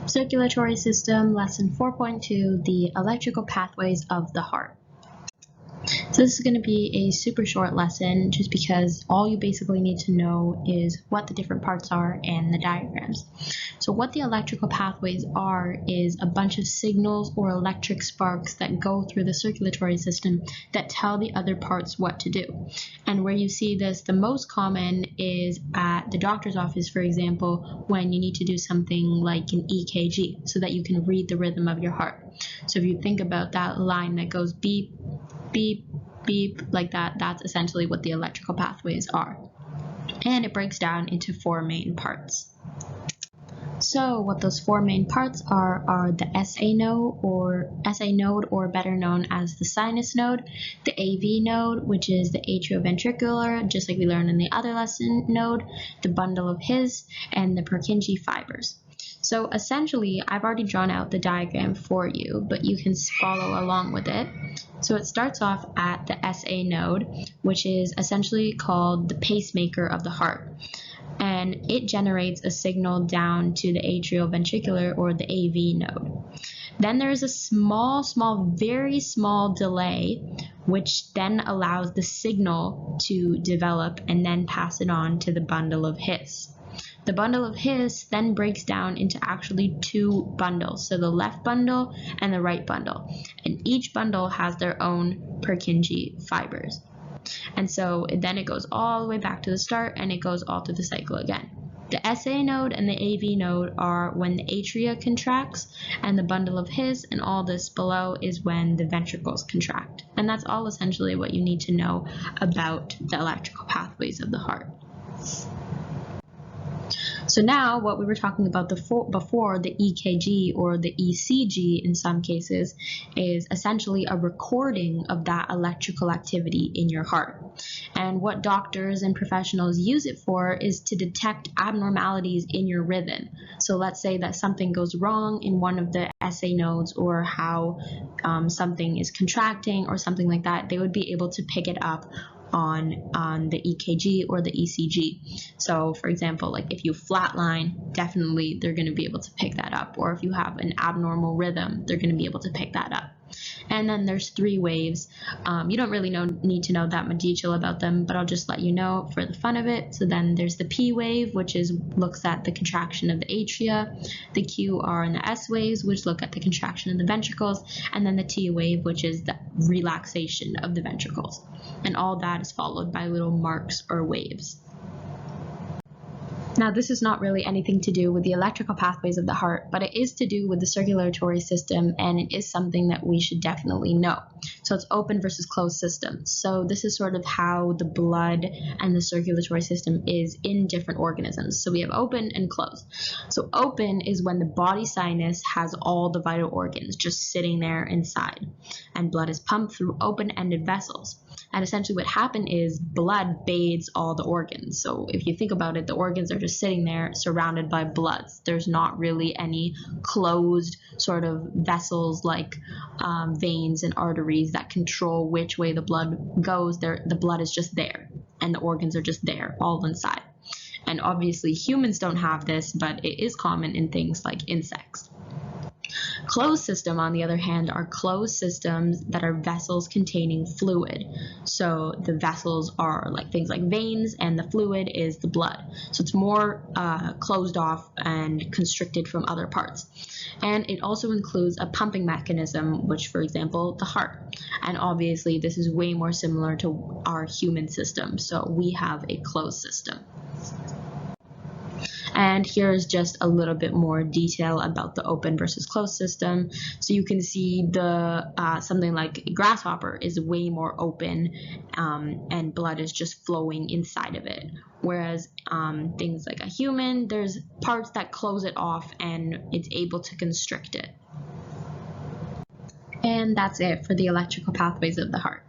Circulatory System, Lesson 4.2, the electrical pathways of the heart. So this is going to be a super short lesson just because all you basically need to know is what the different parts are and the diagrams. So what the electrical pathways are is a bunch of signals or electric sparks that go through the circulatory system that tell the other parts what to do. And where you see this the most common is at the doctor's office, for example, when you need to do something like an EKG so that you can read the rhythm of your heart. So if you think about that line that goes beep, beep, beep, like that, that's essentially what the electrical pathways are. And it breaks down into four main parts. So what those four main parts are the SA node or better known as the sinus node, the AV node, which is the atrioventricular, just like we learned in the other lesson node, the bundle of His, and the Purkinje fibers. So essentially, I've already drawn out the diagram for you, but you can follow along with it. So it starts off at the SA node, which is essentially called the pacemaker of the heart. And it generates a signal down to the atrioventricular or the AV node. Then there's a very small delay, which then allows the signal to develop and then pass it on to the bundle of His. The bundle of His then breaks down into actually two bundles, so the left bundle and the right bundle. And each bundle has their own Purkinje fibers. And so then it goes all the way back to the start and it goes all through the cycle again. The SA node and the AV node are when the atria contracts, and the bundle of His and all this below is when the ventricles contract. And that's all essentially what you need to know about the electrical pathways of the heart. So now what we were talking about before, the EKG or the ECG in some cases, is essentially a recording of that electrical activity in your heart. And what doctors and professionals use it for is to detect abnormalities in your rhythm. So let's say that something goes wrong in one of the SA nodes, or how something is contracting or something like that, they would be able to pick it up on the EKG or the ECG. So for example, like if you flatline, definitely they're going to be able to pick that up. Or if you have an abnormal rhythm, they're going to be able to pick that up. And then there's three waves. You don't really need to know that much detail about them, but I'll just let you know for the fun of it. So then there's the P wave, which looks at the contraction of the atria, the Q, R, and the S waves, which look at the contraction of the ventricles, and then the T wave, which is the relaxation of the ventricles. And all that is followed by little marks or waves. Now, this is not really anything to do with the electrical pathways of the heart, but it is to do with the circulatory system, and it is something that we should definitely know. So it's open versus closed systems. So this is sort of how the blood and the circulatory system is in different organisms. So we have open and closed. So open is when the body sinus has all the vital organs just sitting there inside, and blood is pumped through open-ended vessels. And essentially what happened is blood bathes all the organs. So if you think about it, the organs are just sitting there surrounded by bloods. There's not really any closed sort of vessels like veins and arteries that control which way the blood goes. The blood is just there, and the organs are just there, all inside. And obviously humans don't have this, but it is common in things like insects. Closed system, on the other hand, are closed systems that are vessels containing fluid. So the vessels are like things like veins, and the fluid is the blood. So it's more closed off and constricted from other parts. And it also includes a pumping mechanism, which, for example, the heart. And obviously this is way more similar to our human system. So we have a closed system. And here's just a little bit more detail about the open versus closed system. So you can see something like a grasshopper is way more open, and blood is just flowing inside of it. Whereas things like a human, there's parts that close it off and it's able to constrict it. And that's it for the electrical pathways of the heart.